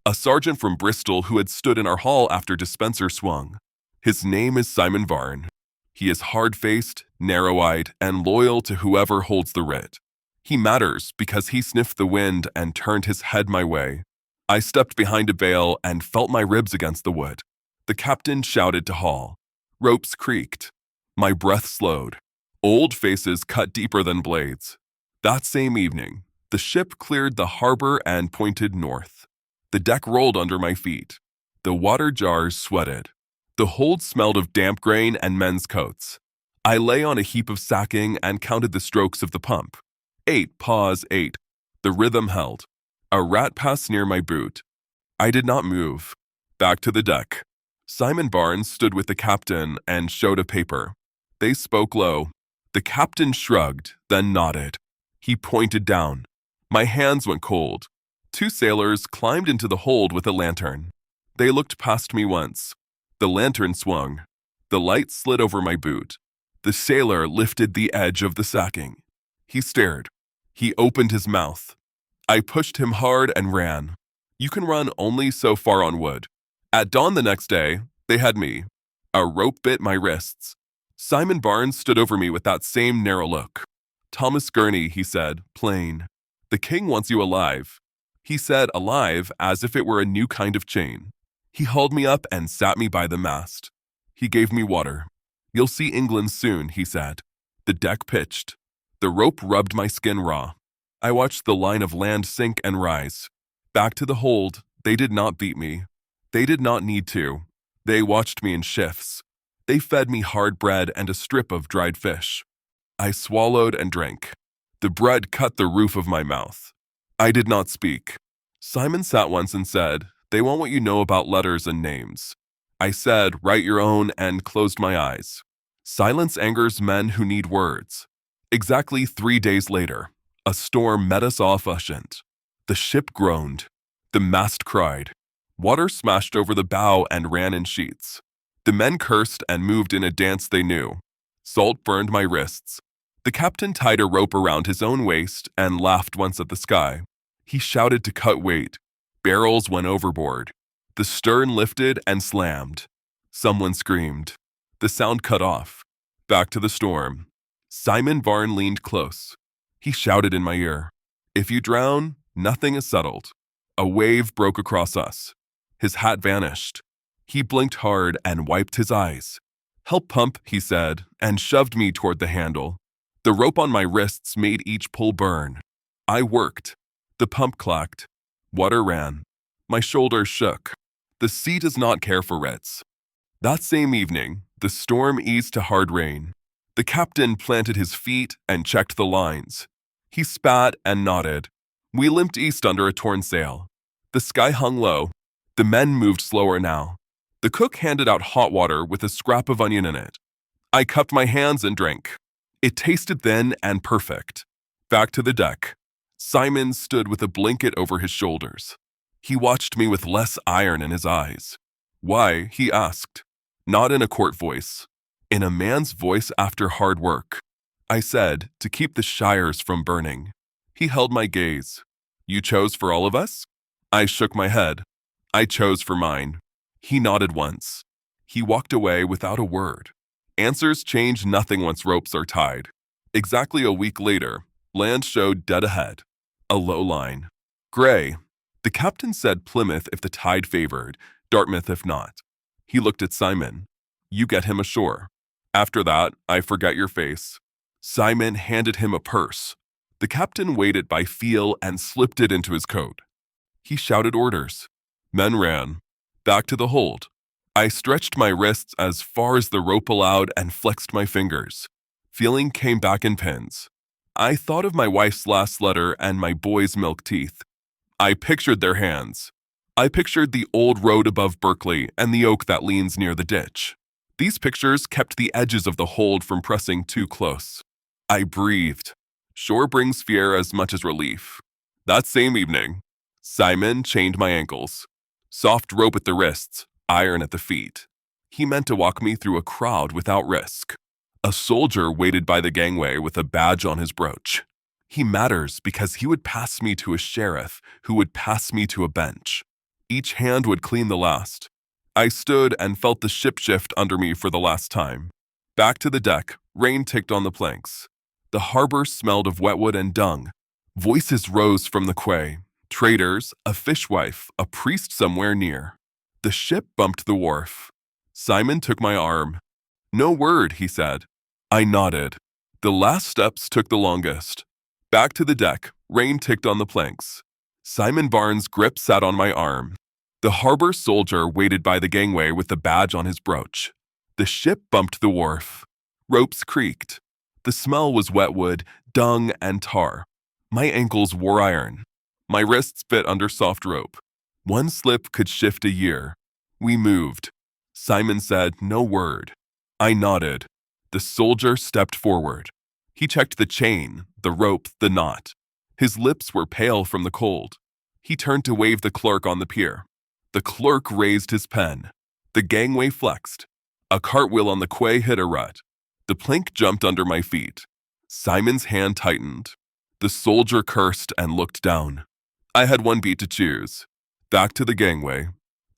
A sergeant from Bristol who had stood in our hall after dispenser swung. His name is Simon Varn. He is hard-faced, narrow-eyed, and loyal to whoever holds the writ. He matters because he sniffed the wind and turned his head my way. I stepped behind a bale and felt my ribs against the wood. The captain shouted to haul. Ropes creaked. My breath slowed. Old faces cut deeper than blades. That same evening, the ship cleared the harbor and pointed north. The deck rolled under my feet. The water jars sweated. The hold smelled of damp grain and men's coats. I lay on a heap of sacking and counted the strokes of the pump. 8, pause, 8. The rhythm held. A rat passed near my boot. I did not move. Back to the deck. Simon Barnes stood with the captain and showed a paper. They spoke low. The captain shrugged, then nodded. He pointed down. My hands went cold. 2 sailors climbed into the hold with a lantern. They looked past me once. The lantern swung. The light slid over my boot. The sailor lifted the edge of the sacking. He stared. He opened his mouth. I pushed him hard and ran. You can run only so far on wood. At dawn the next day, they had me. A rope bit my wrists. Simon Barnes stood over me with that same narrow look. Thomas Gurney, he said, plain. The king wants you alive. He said alive as if it were a new kind of chain. He hauled me up and sat me by the mast. He gave me water. You'll see England soon, he said. The deck pitched. The rope rubbed my skin raw. I watched the line of land sink and rise. Back to the hold, they did not beat me. They did not need to. They watched me in shifts. They fed me hard bread and a strip of dried fish. I swallowed and drank. The bread cut the roof of my mouth. I did not speak. Simon sat once and said, they want what you know about letters and names. I said, write your own, and closed my eyes. Silence angers men who need words. Exactly 3 days later, a storm met us off Ushant. The ship groaned. The mast cried. Water smashed over the bow and ran in sheets. The men cursed and moved in a dance they knew. Salt burned my wrists. The captain tied a rope around his own waist and laughed once at the sky. He shouted to cut weight. Barrels went overboard. The stern lifted and slammed. Someone screamed. The sound cut off. Back to the storm. Simon Varn leaned close. He shouted in my ear, if you drown, nothing is settled. A wave broke across us. His hat vanished. He blinked hard and wiped his eyes. Help pump, he said, and shoved me toward the handle. The rope on my wrists made each pull burn. I worked. The pump clacked. Water ran. My shoulders shook. The sea does not care for Rites. That same evening, the storm eased to hard rain. The captain planted his feet and checked the lines. He spat and nodded. We limped east under a torn sail. The sky hung low. The men moved slower now. The cook handed out hot water with a scrap of onion in it. I cupped my hands and drank. It tasted thin and perfect. Back to the deck. Simon stood with a blanket over his shoulders. He watched me with less iron in his eyes. Why, he asked. Not in a court voice. In a man's voice after hard work. I said, to keep the shires from burning. He held my gaze. You chose for all of us? I shook my head. I chose for mine. He nodded once. He walked away without a word. Answers change nothing once ropes are tied. Exactly a week later, land showed dead ahead. A low line. Gray. The captain said Plymouth if the tide favored, Dartmouth if not. He looked at Simon. You get him ashore. After that, I forget your face. Simon handed him a purse. The captain weighed it by feel and slipped it into his coat. He shouted orders. Men ran. Back to the hold. I stretched my wrists as far as the rope allowed and flexed my fingers. Feeling came back in pins. I thought of my wife's last letter and my boy's milk teeth. I pictured their hands. I pictured the old road above Berkeley and the oak that leans near the ditch. These pictures kept the edges of the hold from pressing too close. I breathed. Shore brings fear as much as relief. That same evening, Simon chained my ankles. Soft rope at the wrists, iron at the feet. He meant to walk me through a crowd without risk. A soldier waited by the gangway with a badge on his brooch. He matters because he would pass me to a sheriff who would pass me to a bench. Each hand would clean the last. I stood and felt the ship shift under me for the last time. Back to the deck, rain ticked on the planks. The harbor smelled of wetwood and dung. Voices rose from the quay. Traders, a fishwife, a priest somewhere near. The ship bumped the wharf. Simon took my arm. "No word," he said. I nodded. The last steps took the longest. Back to the deck, rain ticked on the planks. Simon Barnes' grip sat on my arm. The harbor soldier waited by the gangway with the badge on his brooch. The ship bumped the wharf. Ropes creaked. The smell was wetwood, dung, and tar. My ankles wore iron. My wrists bit under soft rope. One slip could shift a year. We moved. Simon said no word. I nodded. The soldier stepped forward. He checked the chain, the rope, the knot. His lips were pale from the cold. He turned to wave the clerk on the pier. The clerk raised his pen. The gangway flexed. A cartwheel on the quay hit a rut. The plank jumped under my feet. Simon's hand tightened. The soldier cursed and looked down. I had one beat to choose. Back to the gangway.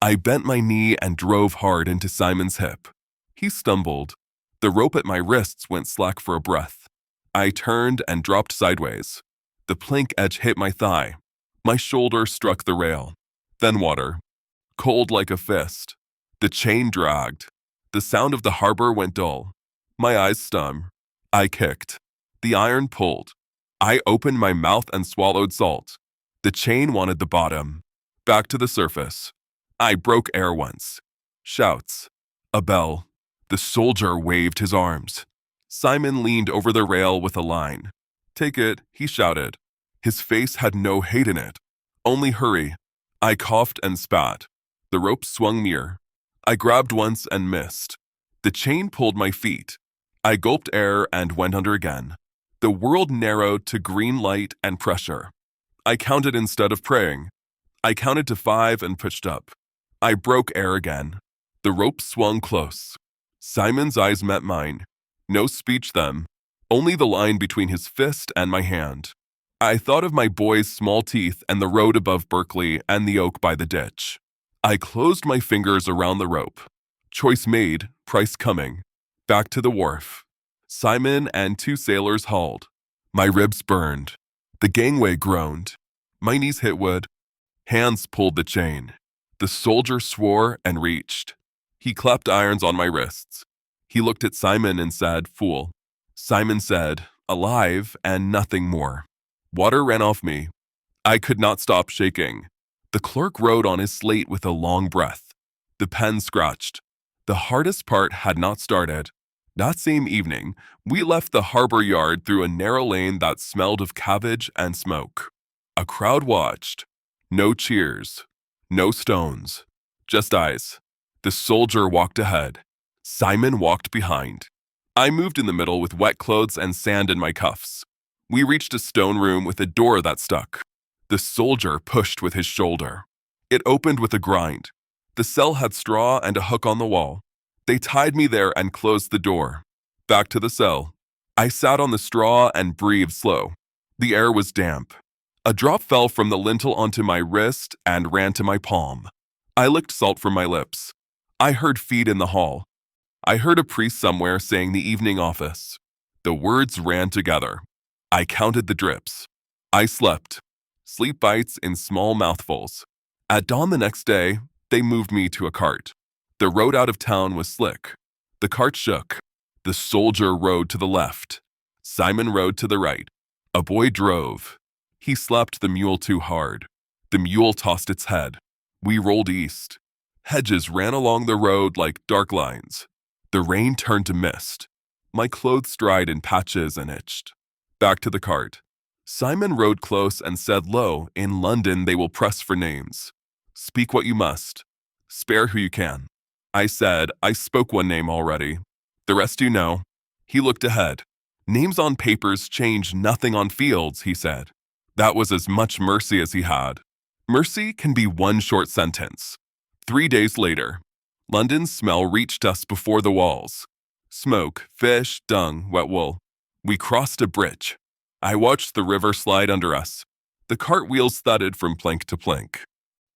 I bent my knee and drove hard into Simon's hip. He stumbled. The rope at my wrists went slack for a breath. I turned and dropped sideways. The plank edge hit my thigh. My shoulder struck the rail. Then water. Cold like a fist. The chain dragged. The sound of the harbor went dull. My eyes stung. I kicked. The iron pulled. I opened my mouth and swallowed salt. The chain wanted the bottom. Back to the surface. I broke air once. Shouts. A bell. The soldier waved his arms. Simon leaned over the rail with a line. "Take it," he shouted. His face had no hate in it. Only hurry. I coughed and spat. The rope swung near. I grabbed once and missed. The chain pulled my feet. I gulped air and went under again. The world narrowed to green light and pressure. I counted instead of praying. I counted to 5 and pushed up. I broke air again. The rope swung close. Simon's eyes met mine. No speech then, only the line between his fist and my hand. I thought of my boy's small teeth and the road above Berkeley and the oak by the ditch. I closed my fingers around the rope. Choice made, price coming. Back to the wharf. Simon and 2 sailors hauled. My ribs burned. The gangway groaned. My knees hit wood. Hands pulled the chain. The soldier swore and reached. He clapped irons on my wrists. He looked at Simon and said, "Fool." Simon said, "Alive and nothing more." Water ran off me. I could not stop shaking. The clerk wrote on his slate with a long breath. The pen scratched. The hardest part had not started. That same evening, we left the harbor yard through a narrow lane that smelled of cabbage and smoke. A crowd watched. No cheers. No stones. Just eyes. The soldier walked ahead. Simon walked behind. I moved in the middle with wet clothes and sand in my cuffs. We reached a stone room with a door that stuck. The soldier pushed with his shoulder. It opened with a grind. The cell had straw and a hook on the wall. They tied me there and closed the door. Back to the cell. I sat on the straw and breathed slow. The air was damp. A drop fell from the lintel onto my wrist and ran to my palm. I licked salt from my lips. I heard feet in the hall. I heard a priest somewhere saying the evening office. The words ran together. I counted the drips. I slept. Sleep bites in small mouthfuls. At dawn the next day, they moved me to a cart. The road out of town was slick. The cart shook. The soldier rode to the left. Simon rode to the right. A boy drove. He slapped the mule too hard. The mule tossed its head. We rolled east. Hedges ran along the road like dark lines. The rain turned to mist. My clothes dried in patches and itched. Back to the cart. Simon rode close and said low, "In London they will press for names. Speak what you must. Spare who you can." I said, I spoke one name already. The rest you know. He looked ahead. Names on papers change nothing on fields, he said. That was as much mercy as he had. Mercy can be one short sentence. 3 days later, London's smell reached us before the walls. Smoke, fish, dung, wet wool. We crossed a bridge. I watched the river slide under us. The cart wheels thudded from plank to plank.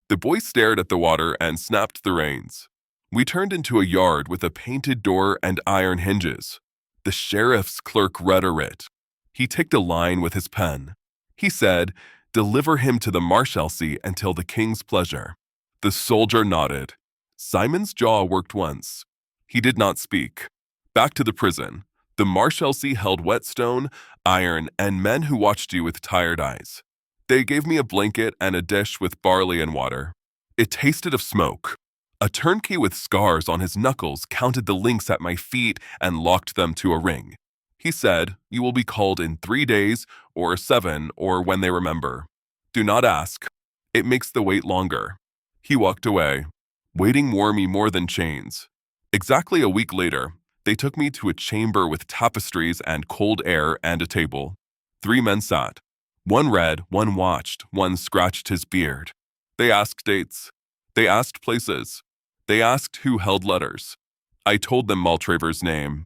The boy stared at the water and snapped the reins. We turned into a yard with a painted door and iron hinges. The sheriff's clerk read a writ. He ticked a line with his pen. He said, "Deliver him to the Marshalsea until the king's pleasure." The soldier nodded. Simon's jaw worked once. He did not speak. Back to the prison. The Marshalsea held whetstone, iron, and men who watched you with tired eyes. They gave me a blanket and a dish with barley and water. It tasted of smoke. A turnkey with scars on his knuckles counted the links at my feet and locked them to a ring. He said, "You will be called in 3 days, or 7, or when they remember. Do not ask. It makes the wait longer." He walked away. Waiting wore me more than chains. Exactly a week later, they took me to a chamber with tapestries and cold air and a table. 3 men sat. One read, one watched, one scratched his beard. They asked dates. They asked places. They asked who held letters. I told them Maltraver's name.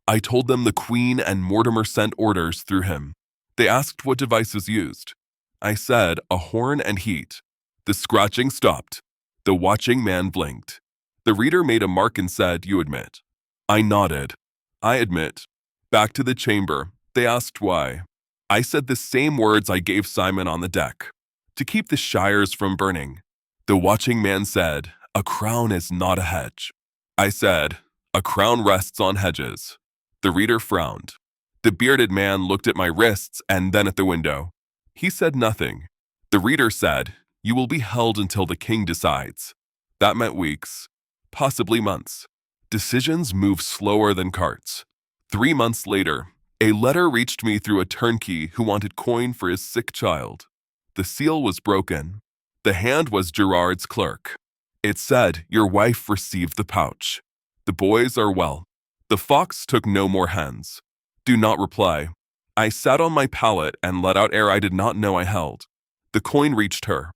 I told them the Queen and Mortimer sent orders through him. They asked what device was used. I said, a horn and heat. The scratching stopped. The watching man blinked. The reader made a mark and said, "You admit." I nodded. I admit. Back to the chamber. They asked why. I said the same words I gave Simon on the deck. To keep the shires from burning. The watching man said, "A crown is not a hedge." I said, "A crown rests on hedges." The reader frowned. The bearded man looked at my wrists and then at the window. He said nothing. The reader said, "You will be held until the king decides." That meant weeks, possibly months. Decisions move slower than carts. 3 months later, a letter reached me through a turnkey who wanted coin for his sick child. The seal was broken. The hand was Gerard's clerk. It said, "Your wife received the pouch. The boys are well. The fox took no more hens. Do not reply." I sat on my pallet and let out air I did not know I held. The coin reached her.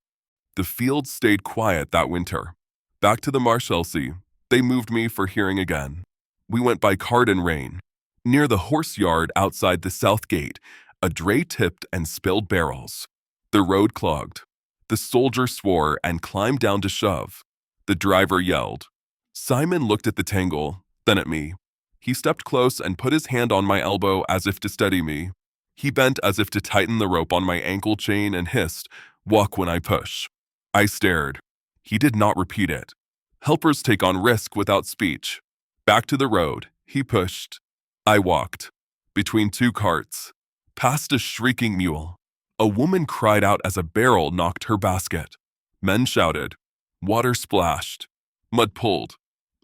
The field stayed quiet that winter. Back to the Marshalsea. They moved me for hearing again. We went by cart and rain. Near the horse yard outside the south gate, a dray tipped and spilled barrels. The road clogged. The soldier swore and climbed down to shove. The driver yelled. Simon looked at the tangle, then at me. He stepped close and put his hand on my elbow as if to steady me. He bent as if to tighten the rope on my ankle chain and hissed, "Walk when I push." I stared. He did not repeat it. Helpers take on risk without speech. Back to the road, he pushed. I walked. Between 2 carts. Past a shrieking mule. A woman cried out as a barrel knocked her basket. Men shouted. Water splashed. Mud pulled.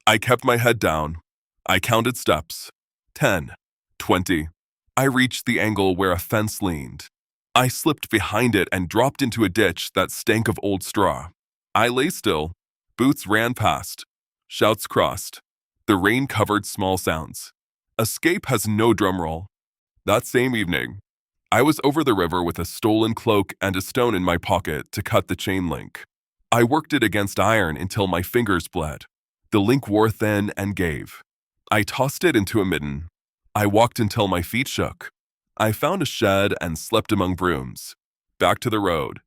I kept my head down. I counted steps. 10. 20. I reached the angle where a fence leaned. I slipped behind it and dropped into a ditch that stank of old straw. I lay still. Boots ran past. Shouts crossed. The rain covered small sounds. Escape has no drumroll. That same evening, I was over the river with a stolen cloak and a stone in my pocket to cut the chain link. I worked it against iron until my fingers bled. The link wore thin and gave. I tossed it into a midden. I walked until my feet shook. I found a shed and slept among brooms. Back to the road.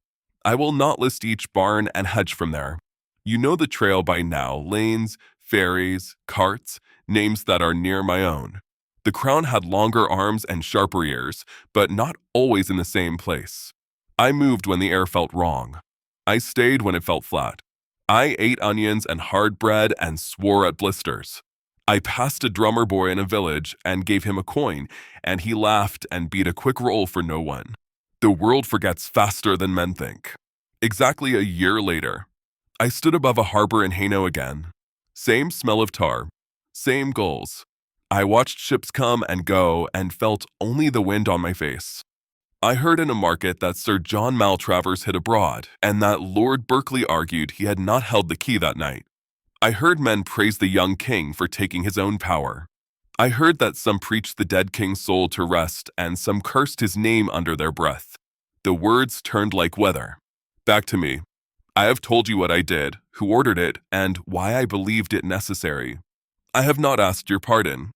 I will not list each barn and hedge from there. You know the trail by now, lanes, ferries, carts, names that are near my own. The crown had longer arms and sharper ears, but not always in the same place. I moved when the air felt wrong. I stayed when it felt flat. I ate onions and hard bread and swore at blisters. I passed a drummer boy in a village and gave him a coin, and he laughed and beat a quick roll for no one. The world forgets faster than men think. Exactly a year later, I stood above a harbor in Hainaut again. Same smell of tar. Same gulls. I watched ships come and go and felt only the wind on my face. I heard in a market that Sir John Maltravers hid abroad and that Lord Berkeley argued he had not held the key that night. I heard men praise the young king for taking his own power. I heard that some preached the dead king's soul to rest and some cursed his name under their breath. The words turned like weather. Back to me. I have told you what I did, who ordered it, and why I believed it necessary. I have not asked your pardon.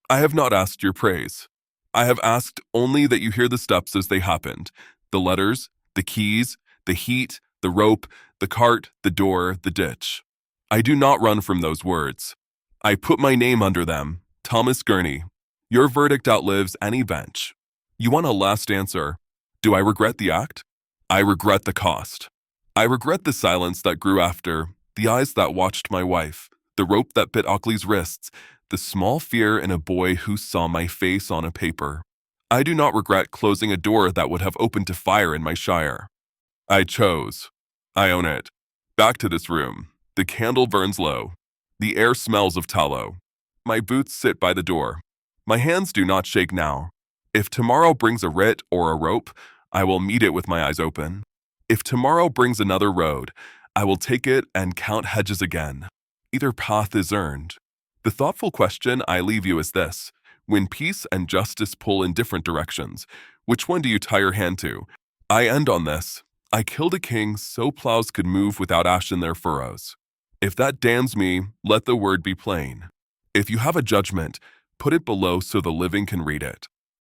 I have not asked your praise. I have asked only that you hear the steps as they happened. The letters, the keys, the heat, the rope, the cart, the door, the ditch. I do not run from those words. I put my name under them, Thomas Gurney. Your verdict outlives any bench. You want a last answer. Do I regret the act? I regret the cost. I regret the silence that grew after, the eyes that watched my wife, the rope that bit Ockley's wrists, the small fear in a boy who saw my face on a paper. I do not regret closing a door that would have opened to fire in my shire. I chose. I own it. Back to this room. The candle burns low. The air smells of tallow. My boots sit by the door. My hands do not shake now. If tomorrow brings a writ or a rope, I will meet it with my eyes open. If tomorrow brings another road, I will take it and count hedges again. Either path is earned. The thoughtful question I leave you is this. When peace and justice pull in different directions, which one do you tie your hand to? I end on this. I killed a king so plows could move without ash in their furrows. If that damns me, let the word be plain. If you have a judgment, put it below so the living can read it.